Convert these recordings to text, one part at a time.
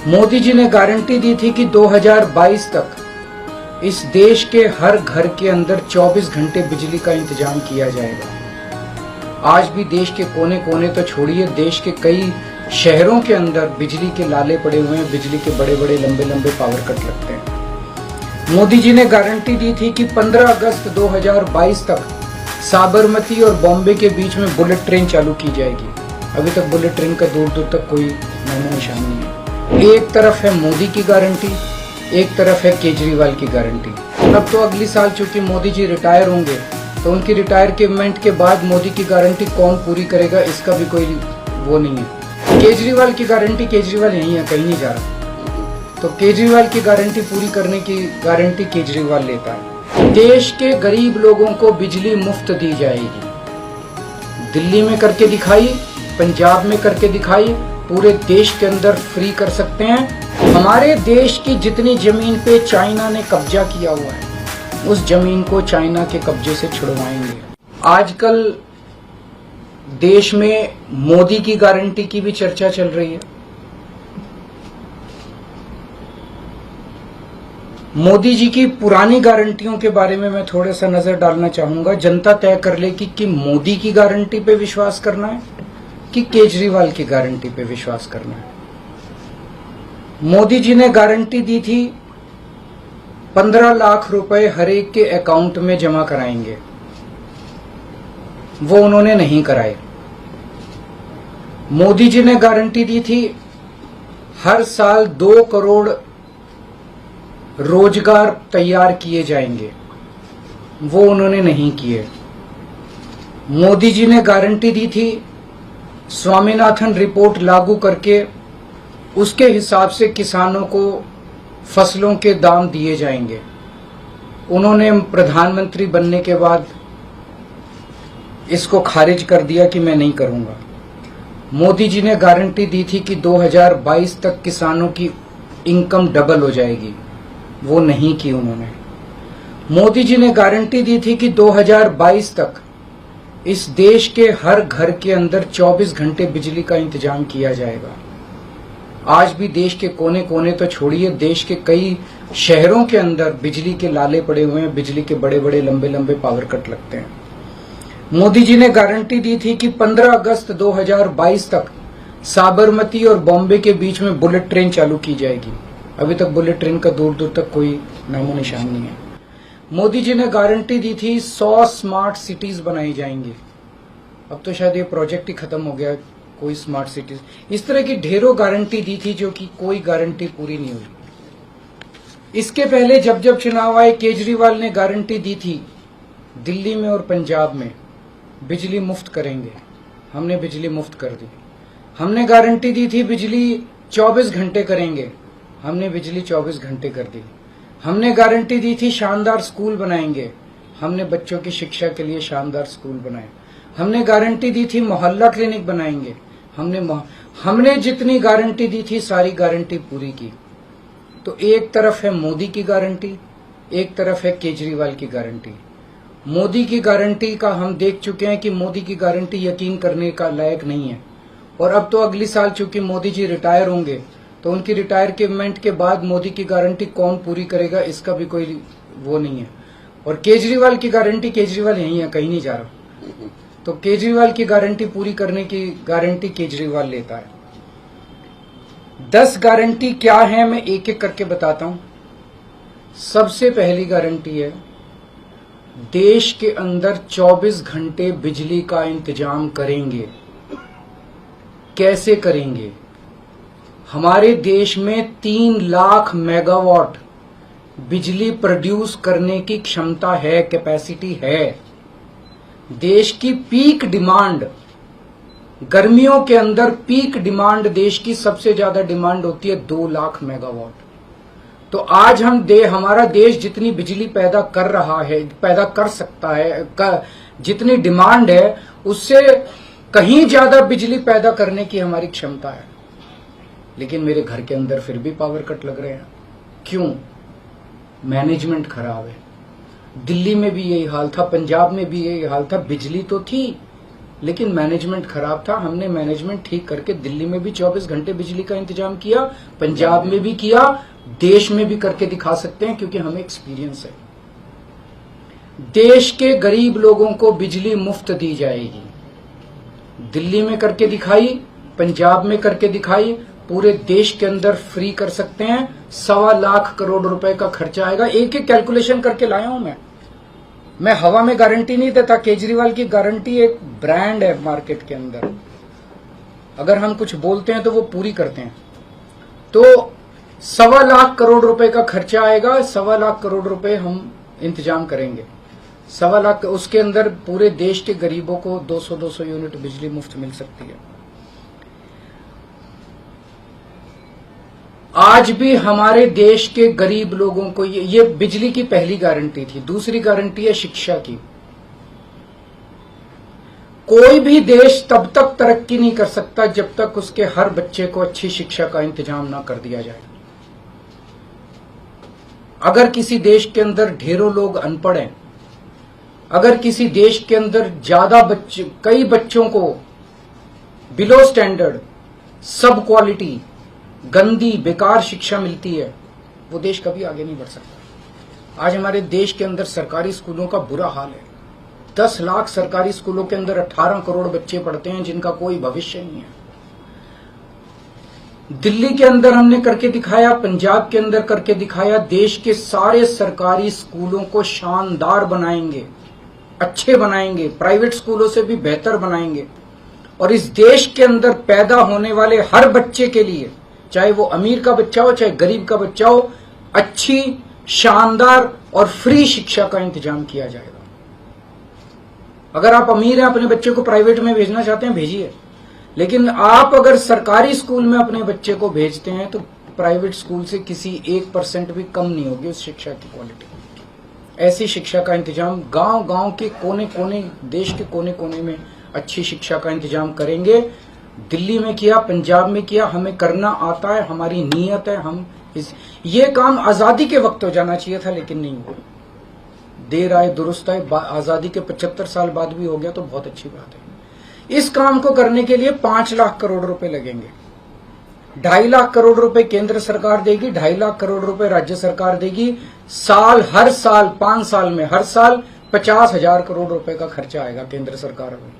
मोदी जी ने गारंटी दी थी कि 2022 तक इस देश के हर घर के अंदर 24 घंटे बिजली का इंतजाम किया जाएगा। आज भी देश के कोने कोने तो छोड़िए, देश के कई शहरों के अंदर बिजली के लाले पड़े हुए हैं, बिजली के बड़े बड़े लंबे लंबे पावर कट लगते हैं। मोदी जी ने गारंटी दी थी कि 15 अगस्त 2022 तक साबरमती और बॉम्बे के बीच में बुलेट ट्रेन चालू की जाएगी। अभी तक बुलेट ट्रेन का दूर दूर तक कोई नामो निशान नहीं है। एक तरफ है मोदी की गारंटी, एक तरफ है केजरीवाल की गारंटी। अब तो अगली साल चूंकि मोदी जी रिटायर होंगे, तो उनकी रिटायरमेंट के बाद मोदी की गारंटी कौन पूरी करेगा, इसका भी कोई वो नहीं है। केजरीवाल की गारंटी, केजरीवाल यहीं है, कहीं नहीं जा रहा, तो केजरीवाल की गारंटी पूरी करने की गारंटी केजरीवाल लेता है। देश के गरीब लोगों को बिजली मुफ्त दी जाएगी। दिल्ली में करके दिखाई, पंजाब में करके दिखाई, पूरे देश के अंदर फ्री कर सकते हैं। हमारे देश की जितनी जमीन पे चाइना ने कब्जा किया हुआ है, उस जमीन को चाइना के कब्जे से छुड़वाएंगे। आजकल देश में मोदी की गारंटी की भी चर्चा चल रही है। मोदी जी की पुरानी गारंटियों के बारे में मैं थोड़ा सा नजर डालना चाहूंगा। जनता तय कर ले कि मोदी की गारंटी पे विश्वास करना है कि केजरीवाल की गारंटी पे विश्वास करना है। मोदी जी ने गारंटी दी थी 15 लाख रुपए हर एक के अकाउंट में जमा कराएंगे, वो उन्होंने नहीं कराए। मोदी जी ने गारंटी दी थी हर साल 2 करोड़ रोजगार तैयार किए जाएंगे, वो उन्होंने नहीं किए। मोदी जी ने गारंटी दी थी स्वामीनाथन रिपोर्ट लागू करके उसके हिसाब से किसानों को फसलों के दाम दिए जाएंगे, उन्होंने प्रधानमंत्री बनने के बाद इसको खारिज कर दिया कि मैं नहीं करूंगा। मोदी जी ने गारंटी दी थी कि 2022 तक किसानों की इनकम डबल हो जाएगी, वो नहीं की उन्होंने। मोदी जी ने गारंटी दी थी कि 2022 तक इस देश के हर घर के अंदर 24 घंटे बिजली का इंतजाम किया जाएगा। आज भी देश के कोने कोने तो छोड़िए, देश के कई शहरों के अंदर बिजली के लाले पड़े हुए हैं, बिजली के बड़े बड़े लंबे लंबे पावर कट लगते हैं। मोदी जी ने गारंटी दी थी कि 15 अगस्त 2022 तक साबरमती और बॉम्बे के बीच में बुलेट ट्रेन चालू की जाएगी। अभी तक बुलेट ट्रेन का दूर दूर तक कोई नामो निशान नहीं है। मोदी जी ने गारंटी दी थी 100 स्मार्ट सिटीज बनाई जाएंगी। अब तो शायद ये प्रोजेक्ट ही खत्म हो गया, कोई स्मार्ट सिटीज। इस तरह की ढेरों गारंटी दी थी जो कि कोई गारंटी पूरी नहीं हुई। इसके पहले जब जब चुनाव आए, केजरीवाल ने गारंटी दी थी दिल्ली में और पंजाब में बिजली मुफ्त करेंगे, हमने बिजली मुफ्त कर दी। हमने गारंटी दी थी बिजली 24 घंटे करेंगे, हमने बिजली 24 घंटे कर दी। हमने गारंटी दी थी शानदार स्कूल बनाएंगे, हमने बच्चों की शिक्षा के लिए शानदार स्कूल बनाए। हमने गारंटी दी थी मोहल्ला क्लिनिक बनाएंगे, हमने जितनी गारंटी दी थी सारी गारंटी पूरी की। तो एक तरफ है मोदी की गारंटी, एक तरफ है केजरीवाल की गारंटी। मोदी की गारंटी का हम देख चुके हैं कि मोदी की गारंटी यकीन करने का लायक नहीं है। और अब तो अगली साल चूंकि मोदी जी रिटायर होंगे, तो उनकी रिटायरमेंट के बाद मोदी की गारंटी कौन पूरी करेगा, इसका भी कोई वो नहीं है। और केजरीवाल की गारंटी, केजरीवाल यहीं है, कहीं नहीं जा रहा, तो केजरीवाल की गारंटी पूरी करने की गारंटी केजरीवाल लेता है। 10 गारंटी क्या है, मैं एक एक करके बताता हूं। सबसे पहली गारंटी है देश के अंदर 24 घंटे बिजली का इंतजाम करेंगे। कैसे करेंगे? हमारे देश में 3 लाख मेगावाट बिजली प्रोड्यूस करने की क्षमता है, कैपेसिटी है। देश की पीक डिमांड, गर्मियों के अंदर पीक डिमांड देश की सबसे ज्यादा डिमांड होती है 2 लाख मेगावाट। तो आज हमारा देश जितनी बिजली पैदा कर रहा है, पैदा कर सकता है, जितनी डिमांड है उससे कहीं ज्यादा बिजली पैदा करने की हमारी क्षमता है। लेकिन मेरे घर के अंदर फिर भी पावर कट लग रहे हैं। क्यों? मैनेजमेंट खराब है। दिल्ली में भी यही हाल था, पंजाब में भी यही हाल था। बिजली तो थी लेकिन मैनेजमेंट खराब था। हमने मैनेजमेंट ठीक करके दिल्ली में भी 24 घंटे बिजली का इंतजाम किया, पंजाब में भी किया, देश में भी करके दिखा सकते हैं क्योंकि हमें एक्सपीरियंस है। देश के गरीब लोगों को बिजली मुफ्त दी जाएगी। दिल्ली में करके दिखाई, पंजाब में करके दिखाई, पूरे देश के अंदर फ्री कर सकते हैं। 1.25 लाख करोड़ रुपए का खर्चा आएगा। एक एक कैलकुलेशन करके लाया हूं मैं हवा में गारंटी नहीं देता। केजरीवाल की गारंटी एक ब्रांड है मार्केट के अंदर। अगर हम कुछ बोलते हैं तो वो पूरी करते हैं। तो 1.25 लाख करोड़ रुपए का खर्चा आएगा। 1.25 लाख करोड़ रुपए हम इंतजाम करेंगे। 1.25 लाख, उसके अंदर पूरे देश के गरीबों को 200-200 यूनिट बिजली मुफ्त मिल सकती है। आज भी हमारे देश के गरीब लोगों को ये बिजली की पहली गारंटी थी। दूसरी गारंटी है शिक्षा की। कोई भी देश तब तक तरक्की नहीं कर सकता जब तक उसके हर बच्चे को अच्छी शिक्षा का इंतजाम ना कर दिया जाए। अगर किसी देश के अंदर ढेरों लोग अनपढ़ हैं, अगर किसी देश के अंदर ज्यादा बच्चे, कई बच्चों को बिलो स्टैंडर्ड, सब क्वालिटी, गंदी बेकार शिक्षा मिलती है, वो देश कभी आगे नहीं बढ़ सकता। आज हमारे देश के अंदर सरकारी स्कूलों का बुरा हाल है। 10 लाख सरकारी स्कूलों के अंदर 18 करोड़ बच्चे पढ़ते हैं जिनका कोई भविष्य नहीं है। दिल्ली के अंदर हमने करके दिखाया, पंजाब के अंदर करके दिखाया। देश के सारे सरकारी स्कूलों को शानदार बनाएंगे, अच्छे बनाएंगे, प्राइवेट स्कूलों से भी बेहतर बनाएंगे। और इस देश के अंदर पैदा होने वाले हर बच्चे के लिए, चाहे वो अमीर का बच्चा हो चाहे गरीब का बच्चा हो, अच्छी, शानदार और फ्री शिक्षा का इंतजाम किया जाएगा। अगर आप अमीर हैं, अपने बच्चे को प्राइवेट में भेजना चाहते हैं, भेजिए। लेकिन आप अगर सरकारी स्कूल में अपने बच्चे को भेजते हैं तो प्राइवेट स्कूल से किसी 1% भी कम नहीं होगी उस शिक्षा की क्वालिटी। ऐसी शिक्षा का इंतजाम गांव-गांव के कोने-कोने, देश के कोने-कोने में अच्छी शिक्षा का इंतजाम करेंगे। दिल्ली में किया, पंजाब में किया, हमें करना आता है, हमारी नीयत है। ये काम आजादी के वक्त हो जाना चाहिए था, लेकिन नहीं हुआ। देर आए दुरुस्त आए, आजादी के 75 साल बाद भी हो गया तो बहुत अच्छी बात है। इस काम को करने के लिए 5 लाख करोड़ रुपए लगेंगे। 2.5 लाख करोड़ रुपए केंद्र सरकार देगी, 2.5 लाख करोड़ रुपए राज्य सरकार देगी। हर साल 5 साल में हर साल 50,000 करोड़ रुपए का खर्चा आएगा केंद्र सरकार में।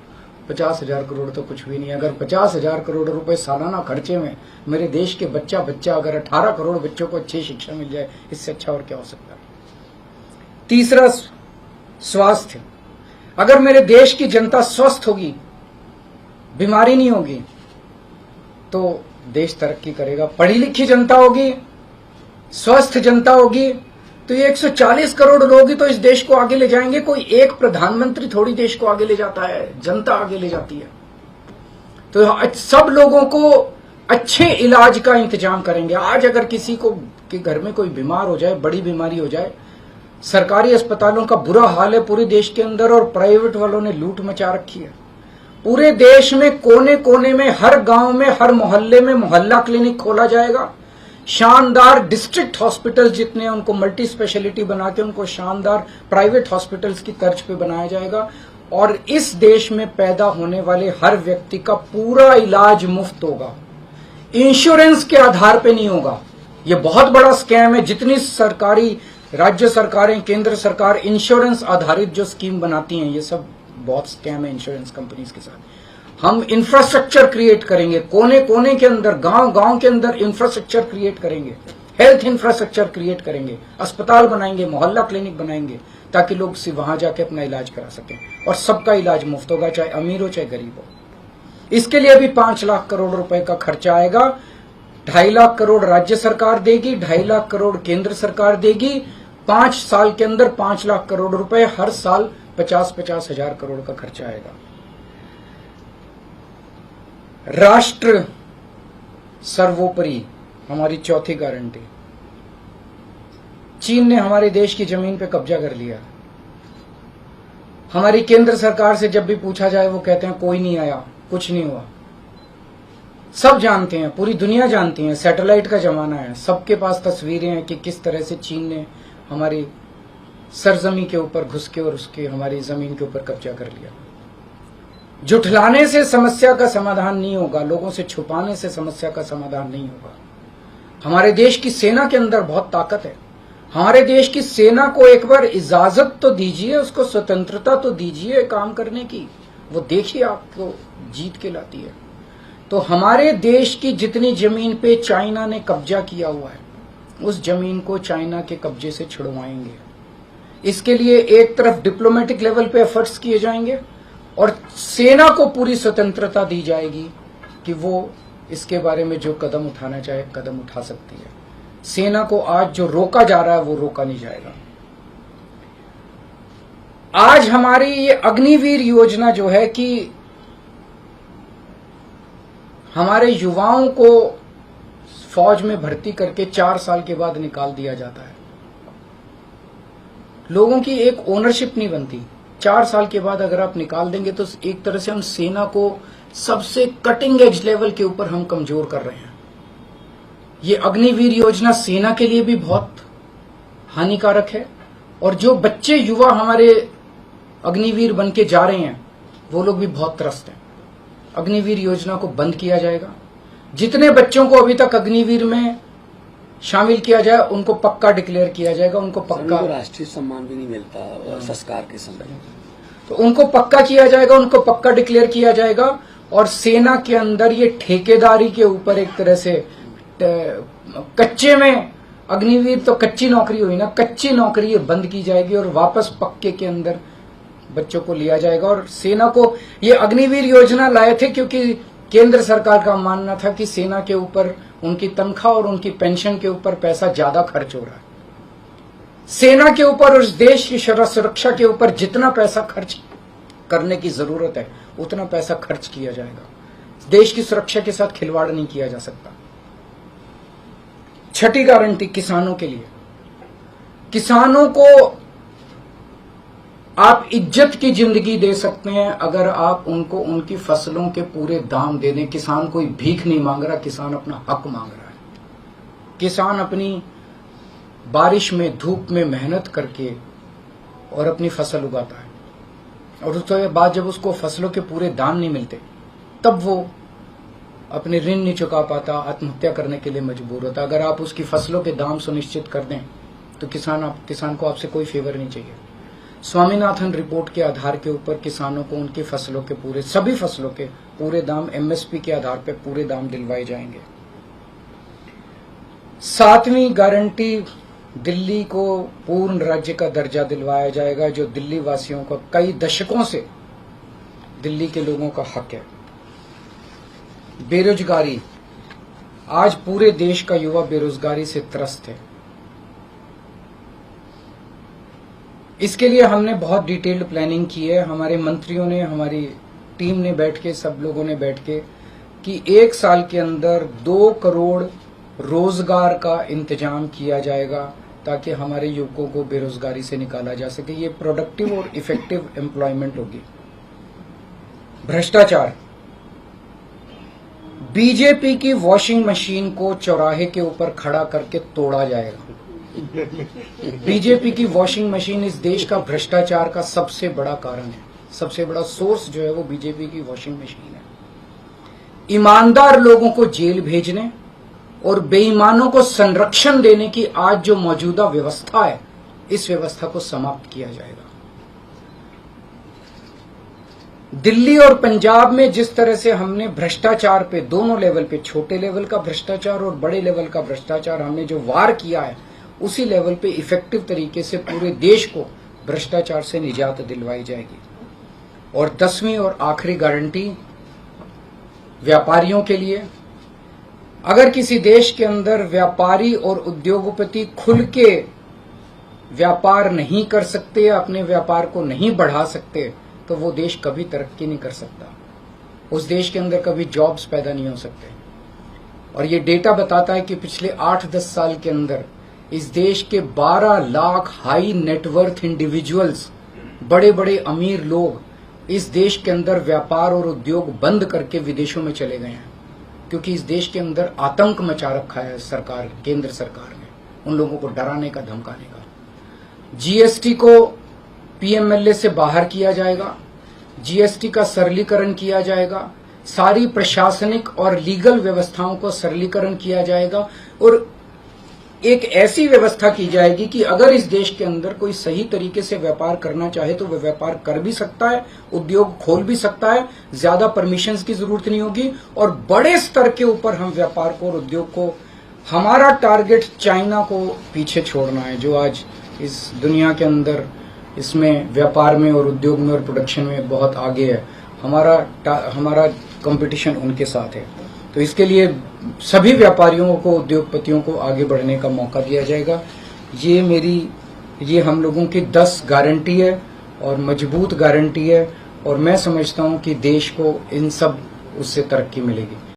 50,000 करोड़ तो कुछ भी नहीं है। अगर 50,000 करोड़ रुपए सालाना खर्चे में मेरे देश के बच्चा अगर 18 करोड़ बच्चों को अच्छी शिक्षा मिल जाए, इससे अच्छा और क्या हो सकता है। तीसरा, स्वास्थ्य। अगर मेरे देश की जनता स्वस्थ होगी, बीमारी नहीं होगी, तो देश तरक्की करेगा। पढ़ी लिखी जनता होगी, स्वस्थ जनता होगी, तो ये 140 करोड़ लोग ही तो इस देश को आगे ले जाएंगे। कोई एक प्रधानमंत्री थोड़ी देश को आगे ले जाता है, जनता आगे ले जाती है। तो सब लोगों को अच्छे इलाज का इंतजाम करेंगे। आज अगर किसी को के घर में कोई बीमार हो जाए, बड़ी बीमारी हो जाए, सरकारी अस्पतालों का बुरा हाल है पूरे देश के अंदर, और प्राइवेट वालों ने लूट मचा रखी है। पूरे देश में कोने कोने में, हर गांव में, हर मोहल्ले में मोहल्ला क्लिनिक खोला जाएगा। शानदार डिस्ट्रिक्ट हॉस्पिटल जितने हैं उनको मल्टी स्पेशलिटी बना के उनको शानदार प्राइवेट हॉस्पिटल्स की तर्ज पे बनाया जाएगा। और इस देश में पैदा होने वाले हर व्यक्ति का पूरा इलाज मुफ्त होगा, इंश्योरेंस के आधार पे नहीं होगा। ये बहुत बड़ा स्कैम है। जितनी सरकारी, राज्य सरकारें, केंद्र सरकार इंश्योरेंस आधारित जो स्कीम बनाती हैं, ये सब बहुत स्कैम है इंश्योरेंस कंपनीज के साथ। हम इंफ्रास्ट्रक्चर क्रिएट करेंगे, कोने कोने के अंदर, गांव गांव के अंदर इंफ्रास्ट्रक्चर क्रिएट करेंगे, हेल्थ इंफ्रास्ट्रक्चर क्रिएट करेंगे, अस्पताल बनाएंगे, मोहल्ला क्लिनिक बनाएंगे, ताकि लोग वहां जाके अपना इलाज करा सकें। और सबका इलाज मुफ्त होगा, चाहे अमीर हो चाहे गरीब हो। इसके लिए भी 5 लाख करोड़ रुपए का खर्चा आएगा। 2.5 लाख करोड़ राज्य सरकार देगी, 2.5 लाख करोड़ केंद्र सरकार देगी। 5 साल के अंदर 5 लाख करोड़ रुपए, हर साल 50-50 हजार करोड़ का खर्चा आएगा। राष्ट्र सर्वोपरि, हमारी चौथी गारंटी। चीन ने हमारे देश की जमीन पे कब्जा कर लिया। हमारी केंद्र सरकार से जब भी पूछा जाए वो कहते हैं कोई नहीं आया, कुछ नहीं हुआ। सब जानते हैं, पूरी दुनिया जानती है, सैटेलाइट का जमाना है, सबके पास तस्वीरें हैं कि किस तरह से चीन ने हमारी सरजमी के ऊपर घुस के और उसके हमारी जमीन के ऊपर कब्जा कर लिया। जुठलाने से समस्या का समाधान नहीं होगा, लोगों से छुपाने से समस्या का समाधान नहीं होगा। हमारे देश की सेना के अंदर बहुत ताकत है। हमारे देश की सेना को एक बार इजाजत तो दीजिए, उसको स्वतंत्रता तो दीजिए काम करने की। वो देखिए आपको जीत के लाती है। तो हमारे देश की जितनी जमीन पे चाइना ने कब्जा किया हुआ है, उस जमीन को चाइना के कब्जे से छुड़वाएंगे। इसके लिए एक तरफ डिप्लोमेटिक लेवल पे एफर्ट्स किए जाएंगे और सेना को पूरी स्वतंत्रता दी जाएगी कि वो इसके बारे में जो कदम उठाना चाहे कदम उठा सकती है। सेना को आज जो रोका जा रहा है वो रोका नहीं जाएगा। आज हमारी ये अग्निवीर योजना जो है कि हमारे युवाओं को फौज में भर्ती करके 4 साल के बाद निकाल दिया जाता है। लोगों की एक ओनरशिप नहीं बनती। 4 साल के बाद अगर आप निकाल देंगे तो एक तरह से हम सेना को सबसे कटिंग एज लेवल के ऊपर हम कमजोर कर रहे हैं। ये अग्निवीर योजना सेना के लिए भी बहुत हानिकारक है और जो बच्चे युवा हमारे अग्निवीर बन के जा रहे हैं वो लोग भी बहुत त्रस्त हैं। अग्निवीर योजना को बंद किया जाएगा। जितने बच्चों को अभी तक अग्निवीर में शामिल किया जाए उनको पक्का डिक्लेयर किया जाएगा। उनको पक्का राष्ट्रीय सम्मान भी नहीं मिलता संस्कार के समय, तो उनको पक्का किया जाएगा, उनको पक्का डिक्लेयर किया जाएगा। और सेना के अंदर ये ठेकेदारी के ऊपर एक तरह से कच्चे में अग्निवीर तो कच्ची नौकरी हुई ना, कच्ची नौकरी ये बंद की जाएगी और वापस पक्के के अंदर बच्चों को लिया जाएगा। और सेना को ये अग्निवीर योजना लाए थे क्योंकि केंद्र सरकार का मानना था कि सेना के ऊपर उनकी तनख्वाह और उनकी पेंशन के ऊपर पैसा ज्यादा खर्च हो रहा है। सेना के ऊपर और उस देश की सुरक्षा के ऊपर जितना पैसा खर्च करने की जरूरत है उतना पैसा खर्च किया जाएगा। देश की सुरक्षा के साथ खिलवाड़ नहीं किया जा सकता। छठी गारंटी किसानों के लिए। किसानों को आप इज्जत की जिंदगी दे सकते हैं अगर आप उनको उनकी फसलों के पूरे दाम दे दें। किसान कोई भीख नहीं मांग रहा, किसान अपना हक मांग रहा है। किसान अपनी बारिश में धूप में मेहनत करके और अपनी फसल उगाता है और उसके बाद जब उसको फसलों के पूरे दाम नहीं मिलते तब वो अपने ऋण नहीं चुका पाता, आत्महत्या करने के लिए मजबूर होता। अगर आप उसकी फसलों के दाम सुनिश्चित कर दें तो किसान को आपसे कोई फेवर नहीं चाहिए। स्वामीनाथन रिपोर्ट के आधार के ऊपर किसानों को उनकी फसलों के सभी फसलों के पूरे दाम एमएसपी के आधार पर पूरे दाम दिलवाए जाएंगे। 7वीं गारंटी, दिल्ली को पूर्ण राज्य का दर्जा दिलवाया जाएगा, जो दिल्ली वासियों का कई दशकों से दिल्ली के लोगों का हक है। बेरोजगारी, आज पूरे देश का युवा बेरोजगारी से त्रस्त है। इसके लिए हमने बहुत डिटेल्ड प्लानिंग की है। हमारे मंत्रियों ने, हमारी टीम ने बैठ के, सब लोगों ने बैठ के कि 1 साल के अंदर 2 करोड़ रोजगार का इंतजाम किया जाएगा ताकि हमारे युवकों को बेरोजगारी से निकाला जा सके। ये प्रोडक्टिव और इफेक्टिव एम्प्लॉयमेंट होगी। भ्रष्टाचार, बीजेपी की वॉशिंग मशीन को चौराहे के ऊपर खड़ा करके तोड़ा जाएगा। बीजेपी की वॉशिंग मशीन इस देश का भ्रष्टाचार का सबसे बड़ा कारण है। सबसे बड़ा सोर्स जो है वो बीजेपी की वॉशिंग मशीन है। ईमानदार लोगों को जेल भेजने और बेईमानों को संरक्षण देने की आज जो मौजूदा व्यवस्था है, इस व्यवस्था को समाप्त किया जाएगा। दिल्ली और पंजाब में जिस तरह से हमने भ्रष्टाचार पे दोनों लेवल पे, छोटे लेवल का भ्रष्टाचार और बड़े लेवल का भ्रष्टाचार, हमने जो वार किया है उसी लेवल पे इफेक्टिव तरीके से पूरे देश को भ्रष्टाचार से निजात दिलवाई जाएगी। और 10वीं और आखिरी गारंटी व्यापारियों के लिए। अगर किसी देश के अंदर व्यापारी और उद्योगपति खुल के व्यापार नहीं कर सकते, अपने व्यापार को नहीं बढ़ा सकते, तो वो देश कभी तरक्की नहीं कर सकता। उस देश के अंदर कभी जॉब्स पैदा नहीं हो सकते। और ये डेटा बताता है कि पिछले 8-10 साल के अंदर इस देश के 12 लाख हाई नेटवर्थ इंडिविजुअल्स, बड़े बड़े अमीर लोग इस देश के अंदर व्यापार और उद्योग बंद करके विदेशों में चले गए हैं, क्योंकि इस देश के अंदर आतंक मचा रखा है सरकार, केंद्र सरकार ने, उन लोगों को डराने का, धमकाने का। जीएसटी को पीएमएलए से बाहर किया जाएगा। जीएसटी का सरलीकरण किया जाएगा, सारी प्रशासनिक और लीगल व्यवस्थाओं को सरलीकरण किया जाएगा और एक ऐसी व्यवस्था की जाएगी कि अगर इस देश के अंदर कोई सही तरीके से व्यापार करना चाहे तो वह व्यापार कर भी सकता है, उद्योग खोल भी सकता है, ज्यादा परमिशंस की जरूरत नहीं होगी और बड़े स्तर के ऊपर हम व्यापार को और उद्योग को, हमारा टारगेट चाइना को पीछे छोड़ना है जो आज इस दुनिया के अंदर इसमें व्यापार में और उद्योग में और प्रोडक्शन में बहुत आगे है। हमारा कंपटीशन उनके साथ है, तो इसके लिए सभी व्यापारियों को, उद्योगपतियों को आगे बढ़ने का मौका दिया जाएगा। ये हम लोगों की 10 गारंटी है और मजबूत गारंटी है और मैं समझता हूं कि देश को इन सब उससे तरक्की मिलेगी।